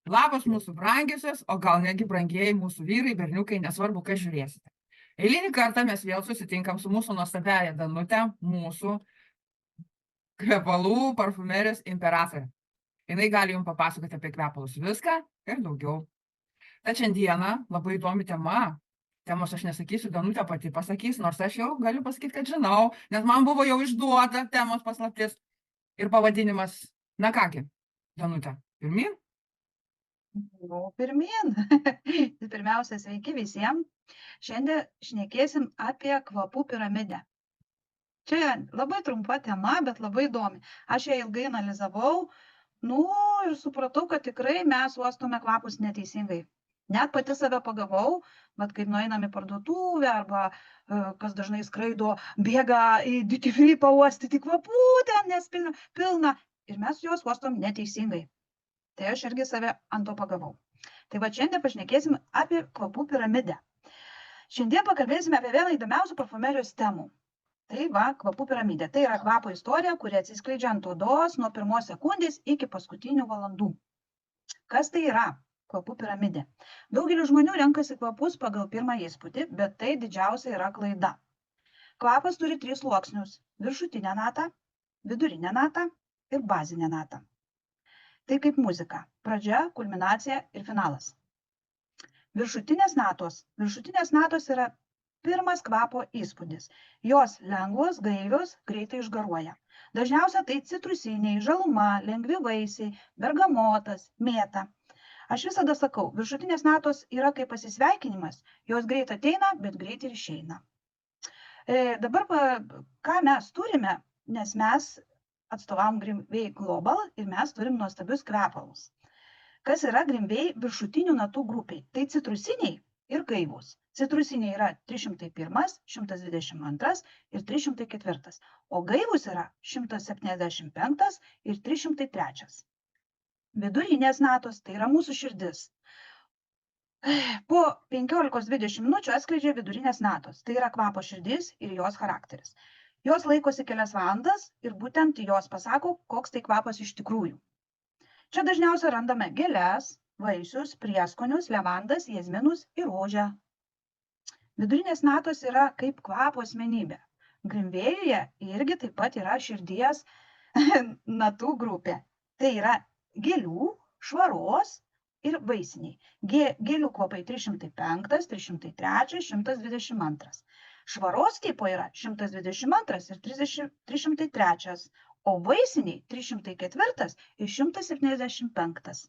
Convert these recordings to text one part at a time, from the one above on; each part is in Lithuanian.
Labas mūsų brangiosios, o gal negi brangieji mūsų vyrai, berniukai, nesvarbu, ką žiūrėsite. Eilinį kartą mes vėl susitinkam su mūsų nuostabiaja Danute, mūsų kvepalų parfumerijos imperatorė. Jinai gali jums papasakoti apie kvepalus viską ir daugiau. Tad šiandieną labai įdomi tema. Temos aš nesakysiu, Danutė pati pasakys, nors aš jau galiu pasakyti, kad žinau, nes man buvo jau išduota temos paslaptis ir pavadinimas. Na kągi, Danutė, pirmin? Nu, pirmyn. Pirmiausia, sveiki visiems. Šiandien šnekėsim apie kvapų piramidę. Čia labai trumpa tema, bet labai įdomi. Aš ją ilgai analizavau, ir supratau, kad tikrai mes uostome kvapus neteisingai. Net pati save pagavau, bet kaip nueinam į parduotuvę arba kas dažnai skraido, bėga į duty free pauostyti kvapų, ten nes pilna ir mes juos uostom neteisingai. Tai aš irgi save ant to pagavau. Tai va šiandien pašnekėsim apie kvapų piramidę. Šiandien pakalbėsime apie vieną įdomiausių parfumerijos temų. Tai va, kvapų piramidė. Tai yra kvapo istorija, kuri atsiskleidžia ant odos nuo pirmos sekundės iki paskutinių valandų. Kas tai yra kvapų piramidė? Daugelis žmonių renkasi kvapus pagal pirmą įspūdį, bet tai didžiausia yra klaida. Kvapas turi 3 sluoksnius – viršutinę natą, vidurinę natą ir bazinę natą. Tai kaip muzika – pradžia, kulminacija ir finalas. Viršutinės natos yra pirmas kvapo įspūdis. Jos lengvos, gaivios, greitai išgaruoja. Dažniausia tai citrusiniai, žaluma, lengvi vaisiai, bergamotas, mėta. Aš visada sakau, viršutinės natos yra kaip pasisveikinimas, jos greit ateina, bet greit ir išeina. Dabar ką mes turime, nes mes atstovavom Grimvei Global ir mes turim nuostabius kvepalus. Kas yra Grimvei viršutinių natų grupiai? Tai citrusiniai ir gaivūs. Citrusiniai yra 301, 122 ir 304, o gaivūs yra 175 ir 303. Vidurinės natos tai yra mūsų širdis. Po 15-20 minučių atskleidžia vidurinės natos. Tai yra kvapo širdis ir jos charakteris. Jos laikosi kelias valandas ir būtent jos pasako, koks tai kvapas iš tikrųjų. Čia dažniausiai randame gėles, vaisius, prieskonius, levandas, jazminus ir rožę. Vidurinės natos yra kaip kvapo asmenybė. Grimvėjuje irgi taip pat yra širdies natų grupė. Tai yra gėlių, švaros ir vaisiniai. Gėlių kvapai 305, 303, 122. Švaros tipo yra 122 ir 303, o vaisiniai 304 ir 175.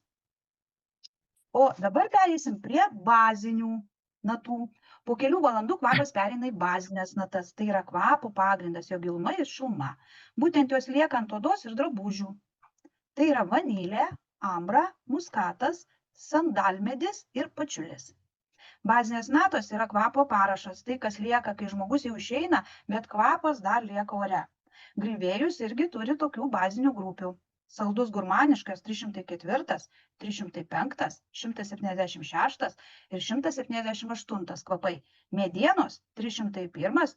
O dabar pereisim prie bazinių natų. Po kelių valandų kvapas pereina į bazinės natas. Tai yra kvapo pagrindas, jo giluma ir šiluma. Būtent jos lieka ant odos ir drabužių. Tai yra vanilė, ambra, muskatas, sandalmedis ir pačiulis. Bazinės natos yra kvapo parašas, tai kas lieka, kai žmogus jau išeina, bet kvapas dar lieka ore. Grimvėjus irgi turi tokių bazinių grupių. Saldus gurmaniškas 304, 305, 176 ir 178 kvapai. Medienos 301,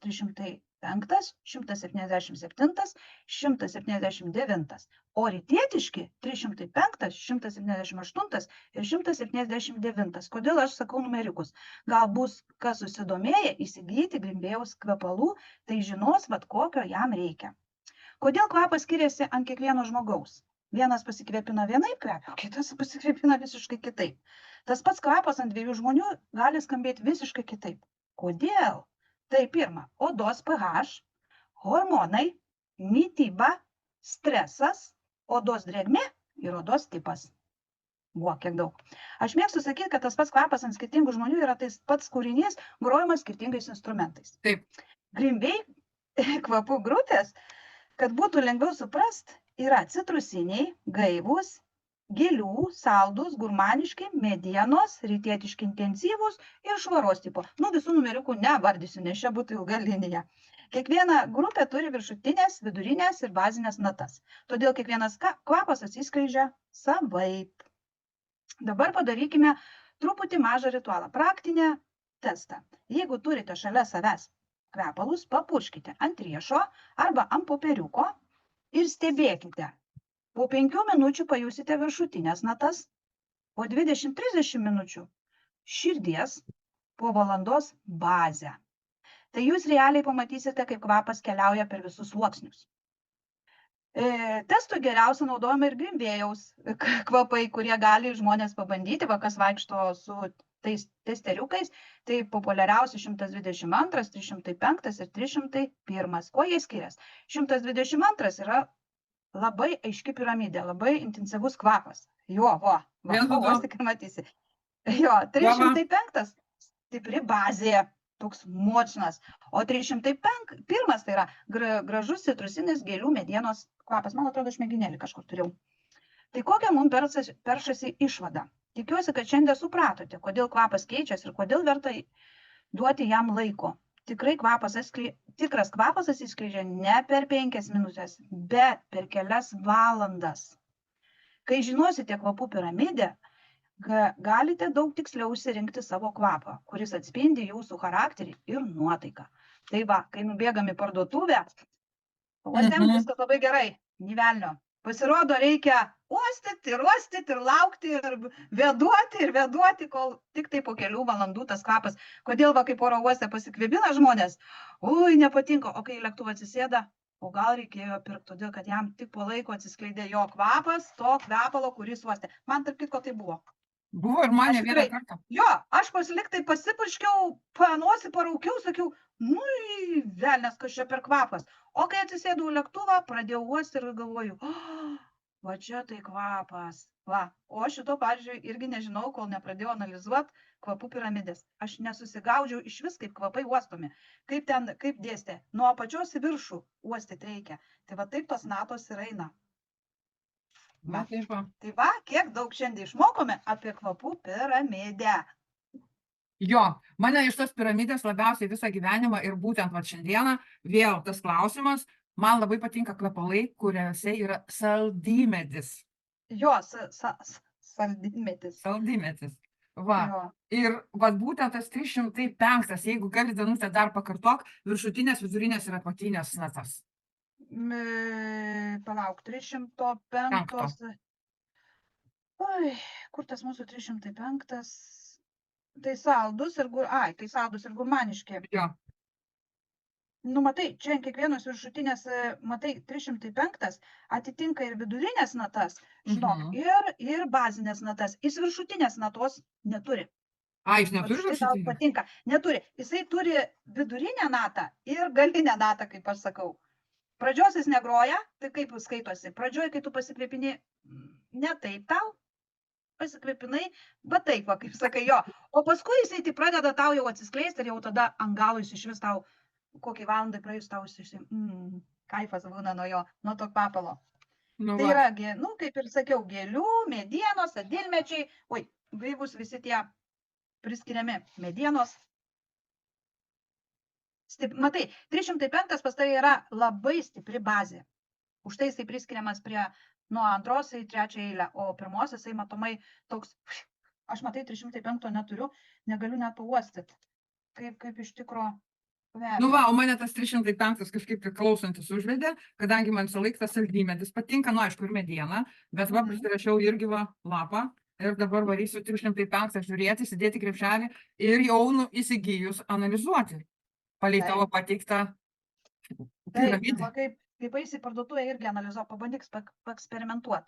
305, 177, 179. O rytietiški 305, 178 ir 179. Kodėl aš sakau numerikus? Gal bus kas susidomėję įsigyti Grimvėjaus kvepalų, tai žinos, kokio jam reikia. Kodėl kvapas skiriasi ant kiekvieno žmogaus? Vienas pasikvėpina vienaip kvepia, o kitas pasikvėpina visiškai kitaip. Tas pats kvapas ant 2 žmonių gali skambėti visiškai kitaip. Kodėl? Tai pirma, odos pH, hormonai, mityba, stresas, odos drėgmė ir odos tipas. Buvo kiek daug. Aš mėgstu sakyti, kad tas pats kvapas ant skirtingų žmonių yra tas pats kūrinys, grojamas skirtingais instrumentais. Taip. Grimvei kvapų grupės, kad būtų lengviau suprast, yra citrusiniai, gaivūs, gėlių, saldus, gurmaniški, medienos, rytietiški intensyvūs ir švaros tipo. Visų numeriukų nevardysiu, nes čia būtų ilga linija. Kiekviena grupė turi viršutinės, vidurinės ir bazinės natas. Todėl kiekvienas kvapas atsiskleidžia savaip. Dabar padarykime truputį mažą ritualą, praktinę testą. Jeigu turite šalia savęs kvepalus, papurškite ant riešo arba ant popieriuko ir stebėkite. Po 5 minučių pajusite viršutinės natas, po 20-30 minučių širdies, po valandos bazę. Tai jūs realiai pamatysite, kaip kvapas keliauja per visus sluoksnius. Testui geriausia naudojama ir Grimvėjaus kvapai, kurie gali žmonės pabandyti, kas vaikšto su tais testeriukais, tai populiariausi 122, 305 ir 301. Kuo jie skiriasi? 122 yra labai aiški piramidė, labai intensyvus kvapas. Jo, tik matysi. Jo, 305 stipri bazė, toks močnas, o 301 tai yra gražus citrusinis gėlių medienos kvapas. Man atrodo, aš mėginėlį kažkur turėjau. Tai kokia mums peršasi išvada? Tikiuosi, kad šiandien supratote, kodėl kvapas keičiasi ir kodėl verta duoti jam laiko. Tikras kvapas atsiskleidžia ne per 5 minutės, bet per kelias valandas. Kai žinosite kvapų piramidę, galite daug tiksliau išsirinkti savo kvapą, kuris atspindi jūsų charakterį ir nuotaiką. Tai va, kai nubėgam į parduotuvę, uostėm viskas labai gerai, nė velnio. Pasirodo, reikia uostyti ir laukti ir vėduoti, kol tik tai po kelių valandų tas kvapas. Kodėl kaip oro uoste pasikvėpina žmonės? Ui, nepatinka, o kai lėktuvas atsisėda, o gal reikėjo pirkti, todėl kad jam tik po laiko atsiskleidė jo kvapas, to kvepalo, kuris uostė. Man tarp kitko tai buvo. Buvo ir mane vieną kartą. Jo, aš pasiliktai pasipurškiau, panosį paraukiau, sakiau, velnias, kas čia per kvapas. O kai atsisėdau lėktuvą, pradėjau uosti ir galvoju, va čia tai kvapas. Va, o šito, pavyzdžiui, irgi nežinau, kol nepradėjau analizuoti kvapų piramidės. Aš nesusigaudžiau iš vis, kaip kvapai uostomi, kaip dėstė. Nuo apačios į viršų uostyti reikia. Tai va taip tos natos ir eina. Tai va, kiek daug šiandien išmokome apie kvapų piramidę. Jo, mane iš tos piramidės labiausiai visą gyvenimą ir būtent šiandieną vėl tas klausimas, man labai patinka kvepalai, kuriuose yra saldymedis. Jo, saldymedis. Saldymedis. Va, ir būtent tas 305, jeigu gali, Danutė, dar pakartok, viršutinės, vidurinės ir apatinės natas. Palauk, 305. Oi, kur tas mūsų 305? Tai saldus ir gurmaniški. Jo. Matai, čia kiekvienos viršutinės, matai, 305 atitinka ir vidurinės natas, žinok, ir bazinės natas. Jis viršutinės natos neturi. Jis neturi viršutinės? Patinka, neturi. Jisai turi vidurinę natą ir galinę natą, kaip aš sakau. Pradžios jis negroja, tai kaip skaitosi. Pradžioje, kai tu pasikvėpini, ne taip tau, pasikvėpinai, bet taip, kaip sakai jo. O paskui jisai tai pradeda tau jau atsiskleisti ir jau tada ant galo jis iš vis tau, kokį valandą praėjus tau kaifas būna nuo jo, nuo to kvepalo. Tai yra, kaip ir sakiau, gėlių, medienos, adilmečiai, gaivus visi tie priskiriami medienos. Matai, 305 pas tai yra labai stipri bazė. Už tai jisai priskiriamas prie nuo 2 į 3 eilę, o pirmos jisai matomai toks, aš matai 305 neturiu, negaliu net pauostyti. Kaip iš tikro. O mane tas 305 kažkaip priklausantis užvedė, kadangi man visą laiką tas saldymedis patinka, aišku, ir mediena, bet prisirašiau irgi lapą ir dabar varysiu 305 žiūrėti, įsidėti krepšelį ir jau įsigijus analizuoti. Palei tavo pateiktą piramidę. Kaip eisi parduotuvę irgi analizuok, pabandyk paeksperimentuoti.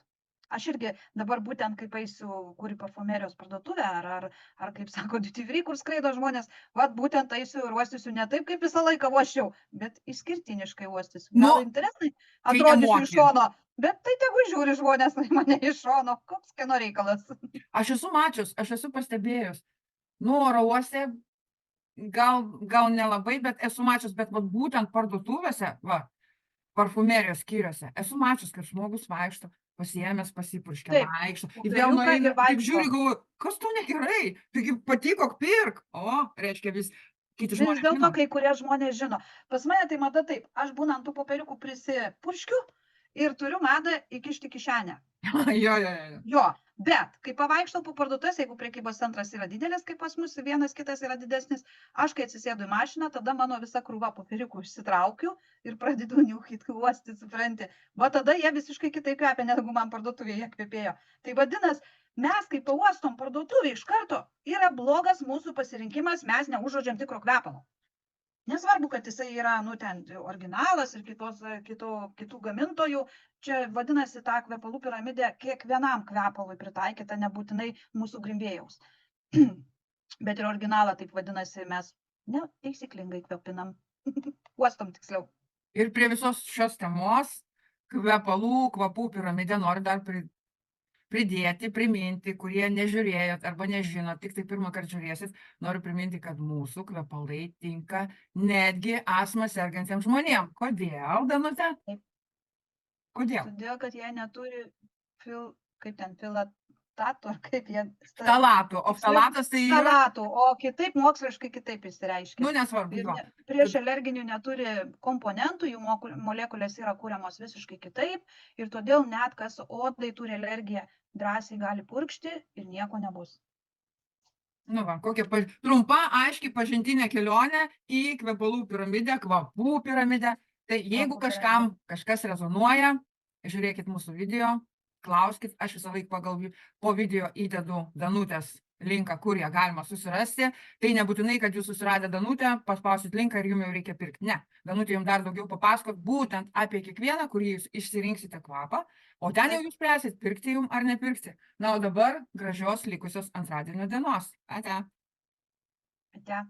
Aš irgi dabar būtent kaip eisiu kur į parfumerijos parduotuvę, ar kaip sako, duty free, kur skraido žmonės, būtent eisiu ir uostysiu ne taip, kaip visą laiką uosčiau, bet išskirtiniškai uostysiu. Gal interesai atrodysiu iš šono, bet tai tegu žiūri žmonės mane iš šono, koks kieno reikalas. Aš esu mačius, aš esu pastebėjus. Oro uoste gal nelabai, bet esu mačius, bet būtent parduotuvėse, parfumerijos skyriuose, esu mačius, kad žmogus vaikšto, pasiėmęs, pasipurškia, vaikšto. Ir vėl nueina, taip žiūri, galvoju, kas tau negerai, taigi patiko, pirk. Reiškia vis kiti žmonės. Vis dėlto kai kurie žmonės žino. Pas mane tai mada taip, aš būnant tų popieriukų prisipurškiu ir turiu madą įkišti kišenę. Jo, bet kai pavaikštau po parduotuvės, jeigu prekybos centras yra didelis, kaip pas mus vienas kitas yra didesnis, aš kai atsisėdu į mašiną, tada mano visa krūva popieriukų išsitraukiu ir pradedu niūkyti, uostyti, supranti. Tada jie visiškai kitaip kvepia, negu man parduotuvėje kvepėjo. Tai vadinasi, Mes, kai pauostom parduotuvį, iš karto yra blogas mūsų pasirinkimas, mes neužuodžiam tikro kvepalo. Nesvarbu, kad jisai yra, nu, ten originalas ir kitų gamintojų. Čia vadinasi ta kvepalų piramidė kiekvienam kvepalui pritaikyta, nebūtinai mūsų grimbėjaus. Bet ir originalą, taip vadinasi, mes netaisyklingai kvepinam. Uostom tiksliau. Ir prie visos šios temos kvepalų, kvapų piramidę noriu dar pridėti, priminti, kurie nežiūrėjot arba nežinot, tik tai pirmą kartą žiūrėsit, noriu priminti, kad mūsų kvepalai tinka netgi astma sergantiems žmonėms. Kodėl, Danute? Taip. Kodėl? Todėl, kad jie neturi filatatų, ar kaip jie... Ftalatų. O ftalatas tai yra... Ftalatų, o kitaip moksliškai kitaip išsireiškia. Nu, nesvarbu. Ir prieš alerginių neturi komponentų, jų molekulės yra kūriamos visiškai kitaip ir todėl net kas odai turi alergiją, drąsiai gali purkšti ir nieko nebus. Nu va, kokia trumpa, aiškiai pažintinė kelionė į kvepalų piramidę, kvapų piramidę. Tai jeigu kažkas rezonuoja, žiūrėkit mūsų video, klauskit, aš visą laiką po video įdedu Danutės linką, kur ją galima susirasti. Tai nebūtinai, kad jūs susiradę Danutę, paspausit linką ir jums jau reikia pirkti. Ne, Danutė jums dar daugiau papasakot būtent apie kiekvieną, kurį jūs išsirinksite kvapą, o ten jau jūs spręsit, pirkti jums ar nepirkti. Na, o dabar gražios likusios antradienio dienos. Ate. Ate.